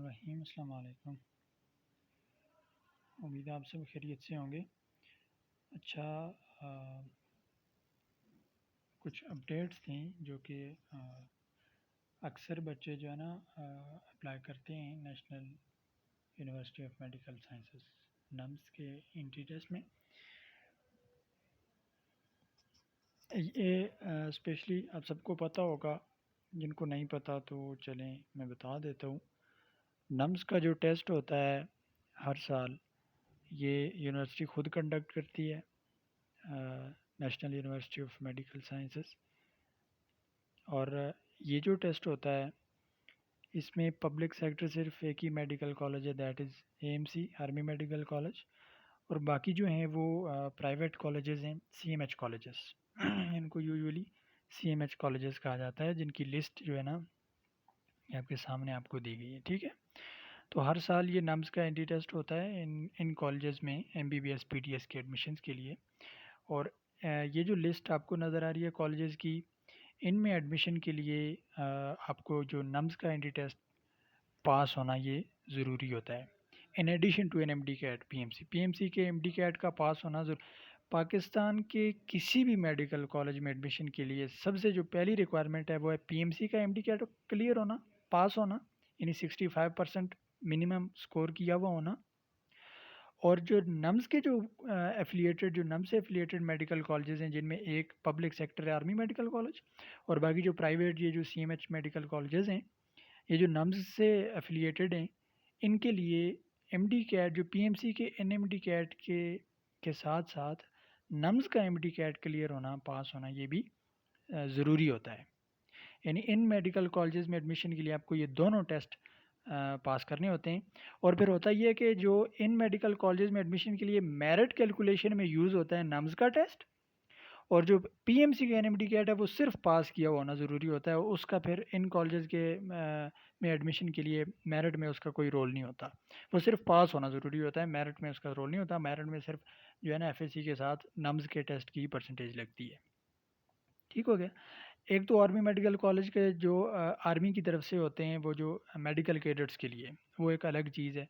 रहीम अस्सलाम वालेकुम। उम्मीद है आप सब खैरियत से होंगे। अच्छा, कुछ अपडेट्स थी जो कि अक्सर बच्चे जो है ना अप्लाई करते हैं national university of medical sciences nums के एंट्री टेस्ट में। ये स्पेशली आप सबको पता होगा, जिनको नहीं पता तो चलें मैं बता देता हूँ। नम्स का जो टेस्ट होता है हर साल, ये यूनिवर्सिटी खुद कंडक्ट करती है, national university of medical sciences. और ये जो टेस्ट होता है इसमें पब्लिक सेक्टर सिर्फ एक ही मेडिकल कॉलेज है, that is AMC army medical college. और बाकी जो हैं वो प्राइवेट कॉलेजेस हैं, सीएमएच कॉलेजेस। इनको यूजुअली सीएमएच कॉलेजेस कहा जाता है, जिनकी लिस्ट जो है ना ये आपके सामने आपको दी गई है। ठीक है, तो हर साल ये नम्स का एंट्री टेस्ट होता है इन कॉलेजेस में एमबीबीएस पीटीएस के एडमिशन्स के लिए। और ये जो लिस्ट आपको नज़र आ रही है कॉलेजेस की, इनमें एडमिशन के लिए आपको जो नम्स का एंट्री टेस्ट पास होना ये ज़रूरी होता है। In addition to N M D CAT PMC के एम डी कैट का पास होना पाकिस्तान के किसी भी मेडिकल कॉलेज में एडमिशन के लिए सबसे जो पहली रिक्वायरमेंट है वो है पीएमसी का एम डी कैट क्लियर होना, पास होना, यानी 65% मिनिमम स्कोर किया हुआ होना। और जो नम्स के जो नम्स से एफिलिएटेड मेडिकल कॉलेजेस हैं, जिनमें एक पब्लिक सेक्टर है आर्मी मेडिकल कॉलेज, और बाकी जो प्राइवेट ये जो सीएमएच मेडिकल कॉलेजेस हैं, ये जो नम्स से एफिलिएटेड हैं, इनके लिए एमडी कैट जो पीएमसी के एनएमडी कैट के साथ साथ नम्स का एमडी कैट क्लियर होना, पास होना, ये भी ज़रूरी होता है। यानी इन मेडिकल कॉलेजेस में एडमिशन के लिए आपको ये दोनों टेस्ट पास करने होते हैं। और फिर होता ये है कि जो इन मेडिकल कॉलेजेस में एडमिशन के लिए मेरिट कैलकुलेशन में यूज़ होता है नम्स का टेस्ट, और जो पीएमसी का एनएमडी कैट है वो सिर्फ पास किया होना ज़रूरी होता है। उसका फिर इन कॉलेजेस के में एडमिशन के लिए मेरिट में उसका कोई रोल नहीं होता, वो सिर्फ पास होना ज़रूरी होता है, मेरिट में उसका रोल नहीं होता। मेरिट में सिर्फ जो है ना एफएससी के साथ नम्स के टेस्ट की परसेंटेज लगती है। ठीक हो गया। एक तो आर्मी मेडिकल कॉलेज के जो आर्मी की तरफ से होते हैं वो जो मेडिकल कैडेट्स के लिए, वो एक अलग चीज़ है।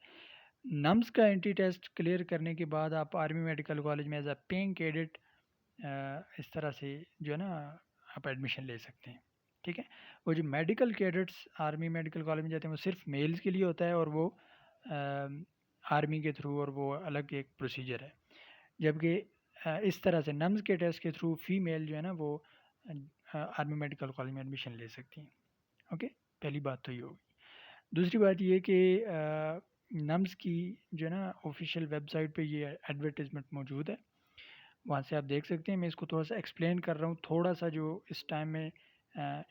नम्स का एंट्री टेस्ट क्लियर करने के बाद आप आर्मी मेडिकल कॉलेज में एज अ पेइंग कैडेट इस तरह से जो है ना आप एडमिशन ले सकते हैं। ठीक है, वो जो medical cadets army medical college में जाते हैं वो सिर्फ मेल्स के लिए होता है, और वो आर्मी के थ्रू, और वो अलग एक प्रोसीजर है। जबकि इस तरह से नम्स के टेस्ट के थ्रू फीमेल जो है ना वो आर्मी मेडिकल कॉलेज में एडमिशन ले सकती हैं। ओके, पहली बात तो ये होगी। दूसरी बात ये कि नम्स की जो है ना ऑफिशियल वेबसाइट पे ये एडवर्टीज़मेंट मौजूद है, वहाँ से आप देख सकते हैं। मैं इसको थोड़ा सा एक्सप्लेन कर रहा हूँ, थोड़ा सा जो इस टाइम में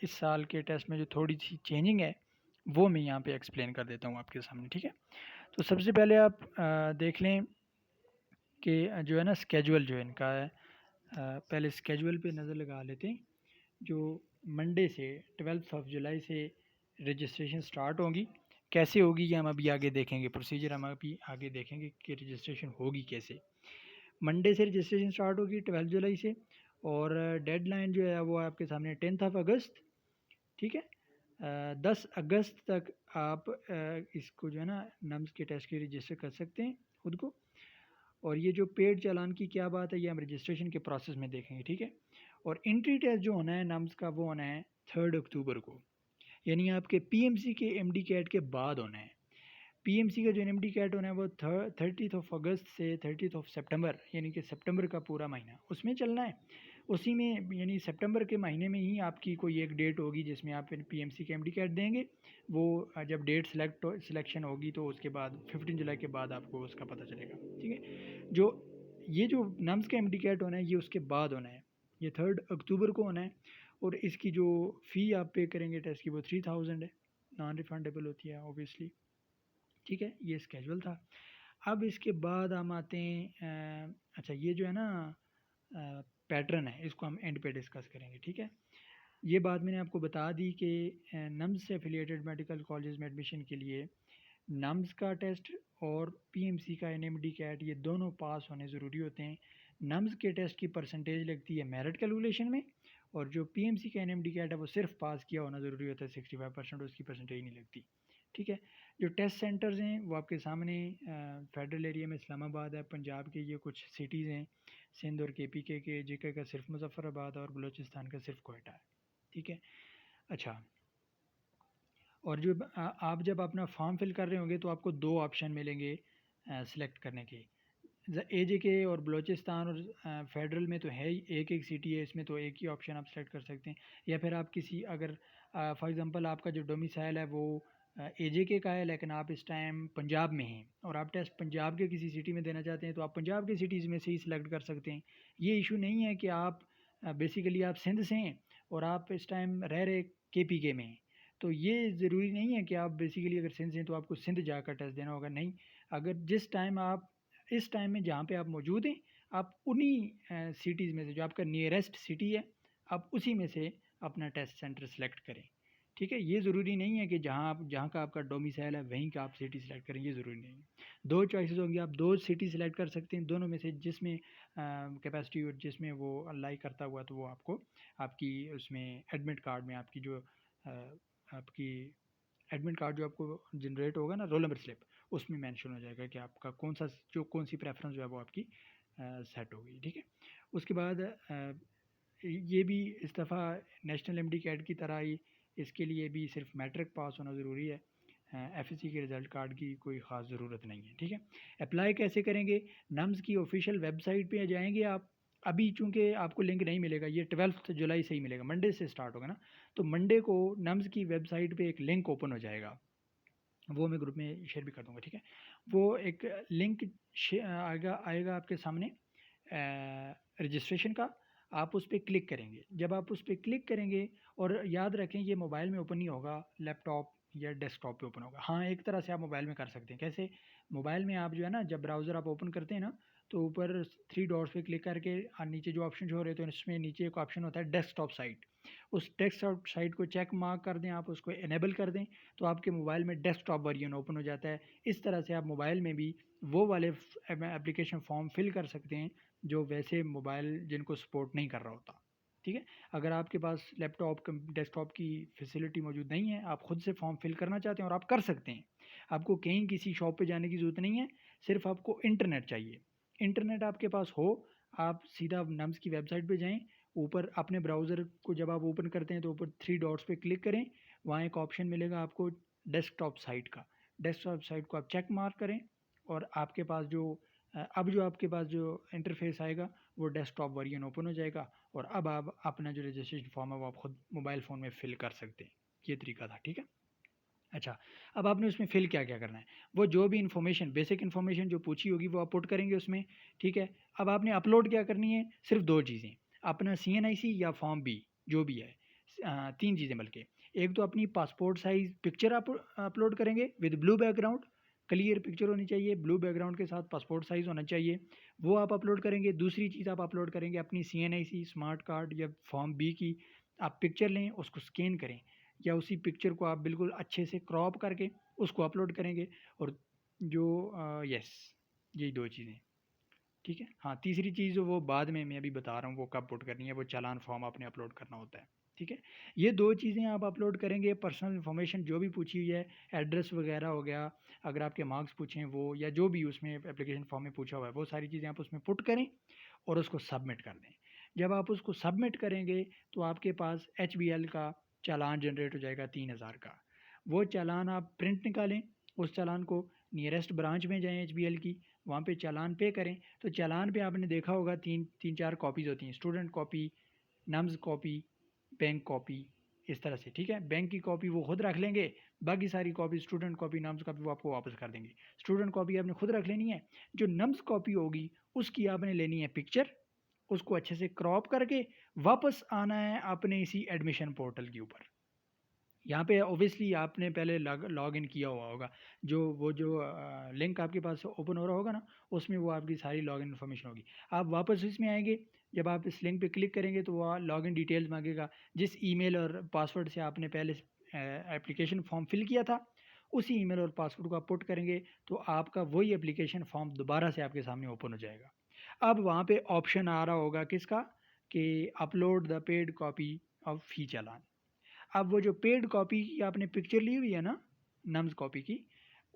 इस साल के टेस्ट में जो थोड़ी सी चेंजिंग है वो मैं यहाँ पे एक्सप्लेन कर देता हूँ आपके सामने। ठीक है, तो सबसे पहले आप देख लें कि जो है ना स्केजुअल जो है इनका है। पहले स्केजुअल पे नज़र लगा लेते हैं। जो मंडे से 12 जुलाई से रजिस्ट्रेशन स्टार्ट होगी। कैसे होगी ये हम अभी आगे देखेंगे, प्रोसीजर हम अभी आगे देखेंगे कि रजिस्ट्रेशन होगी कैसे। मंडे से रजिस्ट्रेशन स्टार्ट होगी 12 जुलाई से, और डेडलाइन जो है वो आपके सामने 10 अगस्त। ठीक है, 10 अगस्त तक आप इसको जो है ना नम्स के टेस्ट के रजिस्टर कर सकते हैं खुद को। और ये जो पेड चालान की क्या बात है, ये हम रजिस्ट्रेशन के प्रोसेस में देखेंगे। ठीक है, और एंट्री टेस्ट जो होना है नम्स का वो होना है 3 अक्टूबर को, यानी आपके पीएमसी के एमडी कैट के बाद होना है। पीएमसी का जो एमडी कैट होना है वो 30 अगस्त से 30 सितंबर, यानी कि सितंबर का पूरा महीना उसमें चलना है। उसी में यानी सितंबर के महीने में ही आपकी कोई एक डेट होगी जिसमें आप पीएमसी के एमडी कैट देंगे। वो जब डेट सिलेक्शन होगी तो उसके बाद 15 जुलाई के बाद आपको उसका पता चलेगा। ठीक है, ये जो नम्स का एमडी कैट होना है ये उसके बाद होना है, ये 3 अक्टूबर को होना है। और इसकी जो फ़ी आप पे करेंगे टेस्ट की वो 3000 है, नॉन रिफंडेबल होती है ऑब्वियसली। ठीक है, ये स्केजुअल था। अब इसके बाद हम आते हैं अच्छा, ये जो है ना पैटर्न है, इसको हम एंड पे डिस्कस करेंगे। ठीक है, ये बात मैंने आपको बता दी कि नम्स से एफिलिएटेड मेडिकल कॉलेज में एडमिशन के लिए नम्स का टेस्ट और पीएमसी का एनएमडी कैट ये दोनों पास होने ज़रूरी होते हैं। नम्स के टेस्ट की परसेंटेज लगती है मेरिट कैलकुलेशन में, और जो पीएमसी का एनएमडी कैट है वो सिर्फ पास किया होना ज़रूरी होता है, 65% उसकी परसेंटेज नहीं लगती। ठीक है, जो टेस्ट सेंटर्स हैं वो आपके सामने फेडरल एरिया में इस्लामाबाद है, पंजाब के ये कुछ सिटीज़ हैं, सिंध और केपीके के, जेके का सिर्फ मुजफ्फराबाद और बलूचिस्तान का सिर्फ कोयटा है, ठीक है। अच्छा, और जो आप जब अपना फॉर्म फिल कर रहे होंगे तो आपको दो ऑप्शन मिलेंगे सिलेक्ट करने के। AJK और बलूचिस्तान और फेडरल में तो है ही, एक एक सिटी है, इसमें तो एक ही ऑप्शन आप सेलेक्ट कर सकते हैं। या फिर आप किसी अगर फॉर एग्जांपल आपका जो डोमिसाइल है वो AJK का है, लेकिन आप इस टाइम पंजाब में हैं और आप टेस्ट पंजाब के किसी सिटी में देना चाहते हैं, तो आप पंजाब की सिटीज़ में से ही सिलेक्ट कर सकते हैं। ये इशू नहीं है कि आप बेसिकली आप सिंध से हैं और आप इस टाइम रह रहे KPK में हैं, तो ये ज़रूरी नहीं है कि आप बेसिकली अगर सिंध से हैं तो आपको सिंध जाकर टेस्ट देना होगा, नहीं। अगर जिस टाइम आप इस टाइम में जहाँ पे आप मौजूद हैं, आप उन्हीं सिटीज़ में से जो आपका नियरेस्ट सिटी है, आप उसी में से अपना टेस्ट सेंटर सेलेक्ट करें, ठीक है। ये ज़रूरी नहीं है कि जहाँ का आपका डोमिसाइल है वहीं का आप सिटी सेलेक्ट करें, ये ज़रूरी नहीं है। दो चॉइसेस होंगी, आप दो सिटी सेलेक्ट कर सकते हैं, दोनों में से जिसमें कैपेसिटी और जिसमें वो अलाई करता हुआ, तो वो आपको आपकी उसमें एडमिट कार्ड में आपकी जो आपकी एडमिट कार्ड जो आपको जनरेट होगा ना, रोल नंबर स्लिप, उसमें मेंशन हो जाएगा कि आपका कौन सी प्रेफरेंस जो है वो आपकी सेट होगी, ठीक है। उसके बाद ये भी इस दफ़ा नेशनल MD कैट की तरह ही इसके लिए भी सिर्फ मैट्रिक पास होना ज़रूरी है, FSC के रिज़ल्ट कार्ड की कोई ख़ास ज़रूरत नहीं है, ठीक है। अप्लाई कैसे करेंगे? नम्स की ऑफिशियल वेबसाइट पे जाएंगे आप। अभी चूंकि आपको लिंक नहीं मिलेगा, ये 12 जुलाई से ही मिलेगा, मंडे से स्टार्ट होगा ना, तो मंडे को नम्स की वेबसाइट पे एक लिंक ओपन हो जाएगा, वो मैं ग्रुप में शेयर भी कर दूंगा, ठीक है। वो एक लिंक आएगा आएगा आपके सामने रजिस्ट्रेशन का, आप उस पर क्लिक करेंगे। जब आप उस पर क्लिक करेंगे, और याद रखें ये मोबाइल में ओपन नहीं होगा, लैपटॉप या डेस्कटॉप पे ओपन होगा। हाँ, एक तरह से आप मोबाइल में कर सकते हैं। कैसे? मोबाइल में आप जो है ना, जब ब्राउज़र आप ओपन करते हैं ना, तो ऊपर 3 डॉट्स पे क्लिक करके नीचे जो ऑप्शन हो रहे हैं, तो इसमें नीचे एक ऑप्शन होता है डेस्कटॉप साइट। उस डेस्कटॉप साइट को चेक मार्क कर दें, आप उसको इनेबल कर दें, तो आपके मोबाइल में डेस्कटॉप वर्जन ओपन हो जाता है। इस तरह से आप मोबाइल में भी वो वाले एप्लीकेशन फॉर्म फिल कर सकते हैं जो वैसे मोबाइल जिनको सपोर्ट नहीं कर रहा होता, ठीक है। अगर आपके पास लैपटॉप डेस्कटॉप की फैसिलिटी मौजूद नहीं है, आप खुद से फॉर्म फिल करना चाहते हैं, और आप कर सकते हैं। आपको कहीं किसी शॉप पे जाने की ज़रूरत नहीं है, सिर्फ आपको इंटरनेट चाहिए। इंटरनेट आपके पास हो, आप सीधा नम्स की वेबसाइट पे जाएं, ऊपर अपने ब्राउज़र को जब आप ओपन करते हैं तो ऊपर 3 डॉट्स पे क्लिक करें, वहाँ एक ऑप्शन मिलेगा आपको डेस्कटॉप साइट का। डेस्कटॉप साइट को आप चेक मार्क करें, और आपके पास अब जो आपके पास जो इंटरफेस आएगा वो डेस्कटॉप वर्जन ओपन हो जाएगा, और अब आप अपना जो रजिस्ट्रेशन फॉर्म है वो आप खुद मोबाइल फ़ोन में फिल कर सकते हैं। ये तरीका था, ठीक है। अच्छा, अब आपने उसमें फिल क्या क्या करना है, वो जो भी इन्फॉर्मेशन, बेसिक इन्फॉर्मेशन जो पूछी होगी वो आप पुट करेंगे उसमें, ठीक है। अब आपने अपलोड क्या करनी है? सिर्फ दो चीज़ें, अपना CNIC या फॉर्म बी, जो भी है, 3 चीज़ें बल्कि। एक तो अपनी पासपोर्ट साइज़ पिक्चर आप अपलोड करेंगे with blue background, clear picture होनी चाहिए, ब्लू बैकग्राउंड के साथ पासपोर्ट साइज़ होना चाहिए, वो आप अपलोड करेंगे। दूसरी चीज़ आप अपलोड करेंगे अपनी CNIC, स्मार्ट कार्ड या फॉर्म बी की आप पिक्चर लें, उसको स्कैन करें, या उसी पिक्चर को आप बिल्कुल अच्छे से क्रॉप करके उसको अपलोड करेंगे। और जो यस, यही दो चीज़ें, ठीक है। हाँ, तीसरी चीज़ वो बाद में मैं अभी बता रहा हूँ वो कब पुट करनी है, वो चालान फॉर्म आपने अपलोड करना होता है, ठीक है। ये दो चीज़ें आप अपलोड करेंगे। पर्सनल इन्फॉर्मेशन जो भी पूछी हुई है, एड्रेस वगैरह हो गया, अगर आपके मार्क्स पूछें वो, या जो भी उसमें एप्लीकेशन फॉर्म में पूछा हुआ है, वो सारी चीज़ें आप उसमें पुट करें और उसको सबमिट कर दें। जब आप उसको सबमिट करेंगे तो आपके पास HBL का चालान जनरेट हो जाएगा 3,000 का। वो चालान आप प्रिंट निकालें, उस चालान को नियरेस्ट ब्रांच में जाएँ HBL की, वहाँ पे चालान पे करें। तो चालान पे आपने देखा होगा तीन चार कॉपीज़ होती हैं, student copy, nums copy, bank copy, इस तरह से, ठीक है। बैंक की कॉपी वो खुद रख लेंगे, बाकी सारी copy, student copy, nums copy, वो आपको वापस कर देंगे। स्टूडेंट कॉपी आपने खुद रख लेनी है, जो नम्स कॉपी होगी उसकी आपने लेनी है पिक्चर, उसको अच्छे से क्रॉप करके वापस आना है अपने इसी एडमिशन पोर्टल के ऊपर। यहाँ पे ऑब्वियसली आपने पहले लॉग इन किया हुआ होगा, जो लिंक आपके पास ओपन हो रहा होगा ना, उसमें वो आपकी सारी लॉग इन इन्फॉर्मेशन होगी। आप वापस इसमें आएंगे, जब आप इस लिंक पे क्लिक करेंगे तो वह लॉग इन डिटेल्स मांगेगा, जिस ईमेल और पासवर्ड से आपने पहले एप्लीकेशन फॉर्म फिल किया था, उसी ईमेल और पासवर्ड को आप पुट करेंगे, तो आपका वही एप्लीकेशन फॉर्म दोबारा से आपके सामने ओपन हो जाएगा। अब वहाँ पे ऑप्शन आ रहा होगा किसका, कि upload the paid copy of fee challan. अब वो जो पेड कॉपी की आपने पिक्चर ली हुई है ना, नम्स कॉपी की,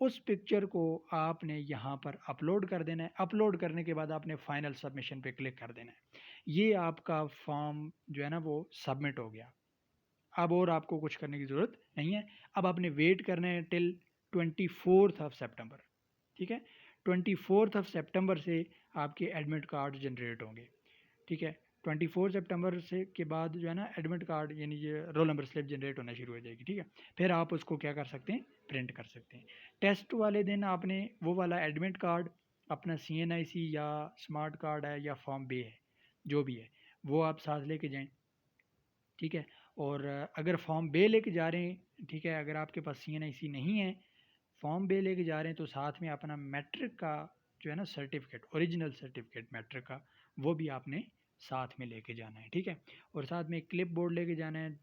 उस पिक्चर को आपने यहाँ पर अपलोड कर देना है। अपलोड करने के बाद आपने फाइनल सबमिशन पे क्लिक कर देना है। ये आपका फॉर्म जो है ना वो सबमिट हो गया। अब और आपको कुछ करने की ज़रूरत नहीं है। अब आपने वेट करना है टिल 24 सितंबर, ठीक है। 24 सितंबर से आपके एडमिट कार्ड जनरेट होंगे, ठीक है। 24 सितंबर से के बाद जो है ना एडमिट कार्ड यानी ये रोल नंबर स्लिप जनरेट होना शुरू हो जाएगी, ठीक है। फिर आप उसको क्या कर सकते हैं, प्रिंट कर सकते हैं। टेस्ट वाले दिन आपने वो वाला एडमिट कार्ड अपना CNIC या स्मार्ट कार्ड है या फॉर्म बे है जो भी है वो आप साथ लेके जाएं, ठीक है। और अगर फॉर्म बे लेके जा रहे हैं, ठीक है, अगर आपके पास CNIC नहीं है, फॉर्म बे लेके जा रहे हैं, तो साथ में अपना मैट्रिक का जो है ना सर्टिफिकेट, ओरिजिनल सर्टिफिकेट मैट्रिक का, वो भी आपने साथ में लेके जाना है, ठीक है। और साथ में क्लिप बोर्ड लेके जाना है,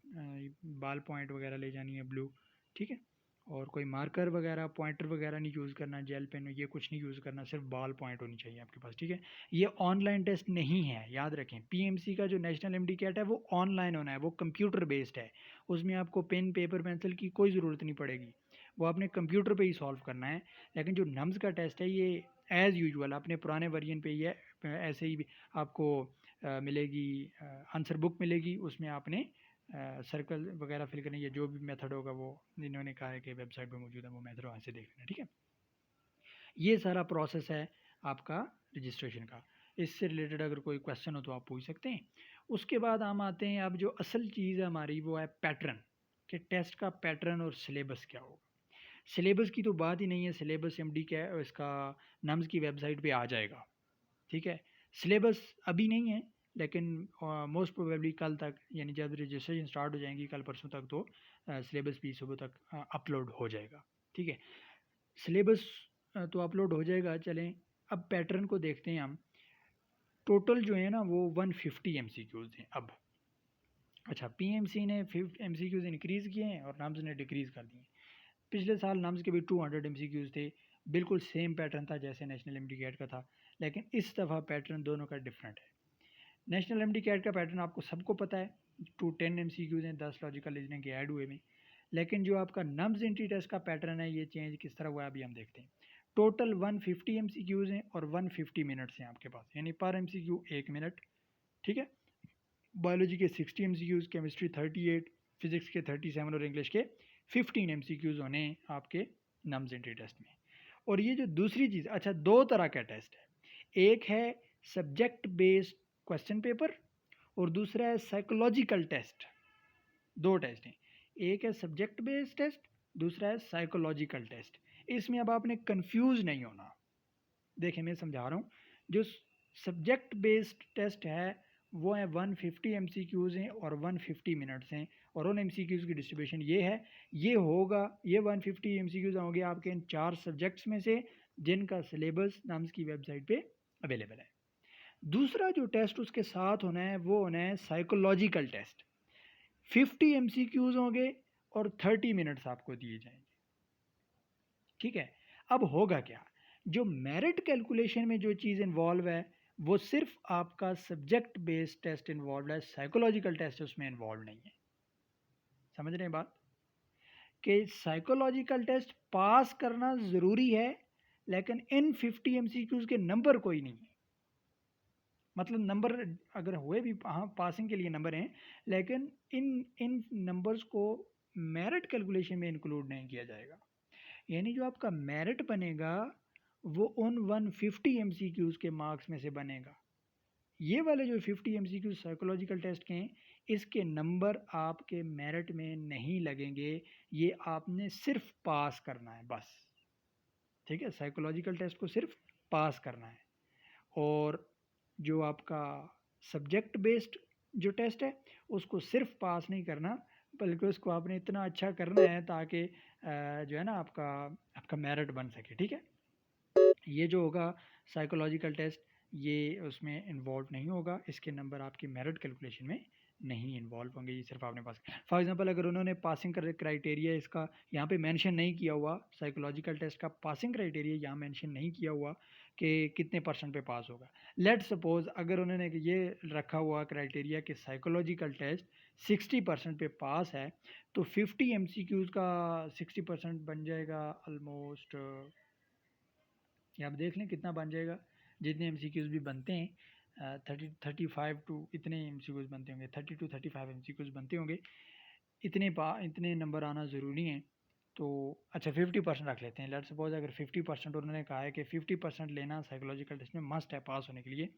बाल पॉइंट वगैरह ले जानी है ब्लू, ठीक है। और कोई मार्कर वगैरह पॉइंटर वगैरह नहीं यूज़ करना, जेल पेन ये कुछ नहीं यूज़ करना, सिर्फ बाल पॉइंट होनी चाहिए आपके पास, ठीक है। ये ऑनलाइन टेस्ट नहीं है, याद रखें। PMC का जो नेशनल MD कैट है वो ऑनलाइन होना है, वो कंप्यूटर बेस्ड है। उसमें आपको पेन पेपर पेंसिल की कोई ज़रूरत नहीं पड़ेगी, वो आपने कंप्यूटर पे ही सॉल्व करना है। लेकिन जो नम्स का टेस्ट है ये एज़ यूजुअल अपने पुराने वर्जन पे ही है, ऐसे ही आपको मिलेगी, आंसर बुक मिलेगी, उसमें आपने सर्कल वगैरह फिल करने, या जो भी मेथड होगा वो इन्होंने कहा है कि वेबसाइट पे मौजूद है, वो मेथड वहाँ से देख लेना, ठीक है। ये सारा प्रोसेस है आपका रजिस्ट्रेशन का। इससे रिलेटेड अगर कोई क्वेश्चन हो तो आप पूछ सकते हैं। उसके बाद हम आते हैं, अब जो असल चीज़ है हमारी वो है पैटर्न, कि टेस्ट का पैटर्न और सिलेबस क्या होगा। सिलेबस की तो बात ही नहीं है, सिलेबस MD क्या है इसका नम्स की वेबसाइट पे आ जाएगा, ठीक है। सिलेबस अभी नहीं है, लेकिन मोस्ट प्रोबेबली कल तक, यानी जब रजिस्ट्रेशन स्टार्ट हो जाएंगी कल परसों तक, तो सिलेबस भी सुबह तक अपलोड हो जाएगा, ठीक है। सिलेबस तो अपलोड हो जाएगा। चलें अब पैटर्न को देखते हैं हम। टोटल जो है ना वो 150 MCQs हैं अब। अच्छा, PMC ने 50 MCQs इंक्रीज़ किए हैं और नम्स ने डिक्रीज़ कर दिए। पिछले साल नम्स के भी 200 MCQs थे, बिल्कुल सेम पैटर्न था जैसे नेशनल MD कैट का था, लेकिन इस दफ़ा पैटर्न दोनों का डिफरेंट है। नेशनल MD कैट का पैटर्न आपको सबको पता है, 10 MCQs हैं, 10 लॉजिकल रीजनिंग के ऐड हुए में। लेकिन जो आपका नम्स एंट्री टेस्ट का पैटर्न है, ये चेंज किस तरह हुआ है अभी हम देखते हैं। टोटल 150 MCQs हैं और 150 मिनट्स हैं आपके पास, यानी पर MCQ 1 मिनट, ठीक है। बायोलॉजी के 60 MCQs, केमिस्ट्री 38, फिजिक्स के 37 और इंग्लिश के 15 MCQs होने आपके नम्स एंट्री टेस्ट में। और ये जो दूसरी चीज़, अच्छा, दो तरह का टेस्ट है, एक है सब्जेक्ट बेस्ड क्वेश्चन पेपर और दूसरा है साइकोलॉजिकल टेस्ट। दो टेस्ट हैं, एक है सब्जेक्ट बेस्ड टेस्ट, दूसरा है साइकोलॉजिकल टेस्ट। इसमें अब आपने कंफ्यूज नहीं होना। देखिए मैं समझा रहा हूँ, जो सब्जेक्ट बेस्ड टेस्ट है वो है 150 MCQs हैं और 150 मिनट्स हैं, और उन MCQs की डिस्ट्रीब्यूशन ये है, ये होगा, ये 150 MCQs होंगे आपके इन 4 सब्जेक्ट्स में से जिनका सिलेबस नम्स की वेबसाइट पे अवेलेबल है। दूसरा जो टेस्ट उसके साथ होना है वो होना है साइकोलॉजिकल टेस्ट। 50 MCQs होंगे और 30 मिनट्स आपको दिए जाएंगे, ठीक है। अब होगा क्या, जो मेरिट कैलकुलेशन में जो चीज़ इन्वॉल्व है वो सिर्फ आपका सब्जेक्ट बेस्ड टेस्ट इन्वॉल्व है, साइकोलॉजिकल टेस्ट उसमें इन्वॉल्व नहीं है। समझ रहे हैं बात, कि साइकोलॉजिकल टेस्ट पास करना ज़रूरी है, लेकिन इन 50 MCQs के नंबर कोई नहीं है। मतलब नंबर अगर हुए भी, हाँ, पासिंग के लिए नंबर हैं, लेकिन इन इन नंबर्स को मेरिट कैलकुलेशन में इंक्लूड नहीं किया जाएगा। यानी जो आपका मेरिट बनेगा वो उन 150 MCQs के मार्क्स में से बनेगा। ये वाले जो 50 MCQ साइकोलॉजिकल टेस्ट के हैं, इसके नंबर आपके मेरिट में नहीं लगेंगे, ये आपने सिर्फ पास करना है बस, ठीक है। साइकोलॉजिकल टेस्ट को सिर्फ पास करना है। और जो आपका सब्जेक्ट बेस्ड जो टेस्ट है उसको सिर्फ पास नहीं करना, बल्कि उसको आपने इतना अच्छा करना है ताकि जो है ना आपका आपका मेरिट बन सके, ठीक है। ये जो होगा साइकोलॉजिकल टेस्ट, ये उसमें इन्वॉल्व नहीं होगा, इसके नंबर आपकी मेरिट कैलकुलेशन में नहीं इन्वॉल्व होंगे, ये सिर्फ आपने पास। फॉर एग्जांपल अगर उन्होंने पासिंग क्राइटेरिया इसका यहाँ पे मेंशन नहीं किया हुआ, साइकोलॉजिकल टेस्ट का पासिंग क्राइटेरिया यहाँ मेंशन नहीं किया हुआ कि कितने परसेंट पे पास होगा। लेट सपोज अगर उन्होंने ये रखा हुआ क्राइटेरिया कि साइकोलॉजिकल टेस्ट 60% पे पास है, तो 50 MCQs का 60% बन जाएगा ऑलमोस्ट, ये आप देख लें कितना बन जाएगा। जितने MCQs भी बनते हैं 35 टू इतने MCQs बनते होंगे, 30 to 35 MCQs बनते होंगे, इतने नंबर आना ज़रूरी है। तो अच्छा 50% रख लेते हैं। लेट्स सपोज अगर 50% उन्होंने कहा है कि 50% लेना साइकोलॉजिकल टेस्ट में मस्ट है पास होने के लिए,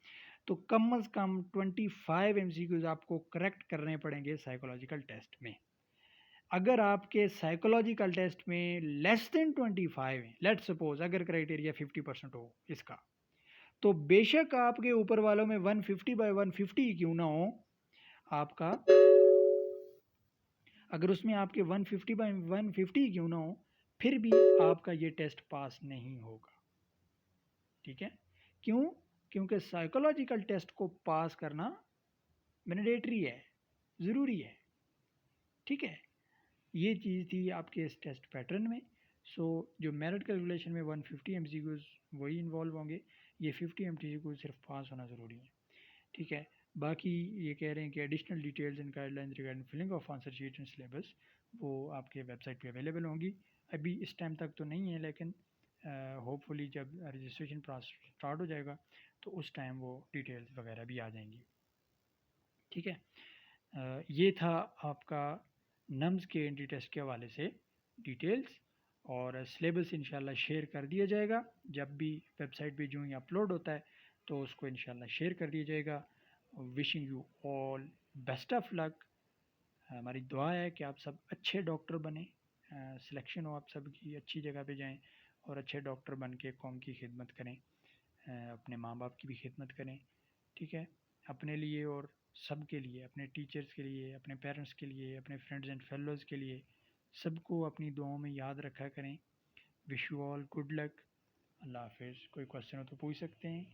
तो कम अज़ कम 25 MCQs आपको करेक्ट करने पड़ेंगे साइकोलॉजिकल टेस्ट में। अगर आपके साइकोलॉजिकल टेस्ट में लेस देन 25 है, लेट्स सपोज अगर क्राइटेरिया 50% हो इसका, तो बेशक आपके ऊपर वालों में 150/150 क्यों ना हो, आपका अगर उसमें आपके 150/150 क्यों ना हो, फिर भी आपका ये टेस्ट पास नहीं होगा। ठीक है, क्यों? क्योंकि साइकोलॉजिकल टेस्ट को पास करना मैंडेटरी है, ज़रूरी है। ठीक है, ये चीज़ थी आपके इस टेस्ट पैटर्न में। सो जो मेरिट कैलकुलेशन में 150 MCQs वही इन्वॉल्व होंगे, ये 50 MCQs सिर्फ पास होना ज़रूरी है। ठीक है, बाकी ये कह रहे हैं कि additional details and guidelines regarding filling of answer sheet and syllabus वो आपके वेबसाइट पे अवेलेबल होंगी। अभी इस टाइम तक तो नहीं है, लेकिन होपफुली जब रजिस्ट्रेशन प्रोसेस स्टार्ट हो जाएगा तो उस टाइम वो डिटेल्स वगैरह भी आ जाएंगी। ठीक है, ये था आपका नम्स के एंट्री टेस्ट के हवाले से डिटेल्स, और सिलेबस इंशाल्लाह शेयर कर दिया जाएगा जब भी वेबसाइट पे जो ही अपलोड होता है, तो उसको इंशाल्लाह शेयर कर दिया जाएगा। Wishing you all best of luck. हमारी दुआ है कि आप सब अच्छे डॉक्टर बने, सिलेक्शन हो आप सब की अच्छी जगह पे जाएं और अच्छे डॉक्टर बन के कौम की खिदमत करें, अपने माँ बाप की भी खिदमत करें। ठीक है, अपने लिए और सब के लिए, अपने टीचर्स के लिए, अपने पेरेंट्स के लिए, अपने फ्रेंड्स एंड फेलोज़ के लिए, सबको अपनी दुआओं में याद रखा करें। Wish you all good luck. Allah हाफिज़। कोई क्वेश्चन हो तो पूछ सकते हैं।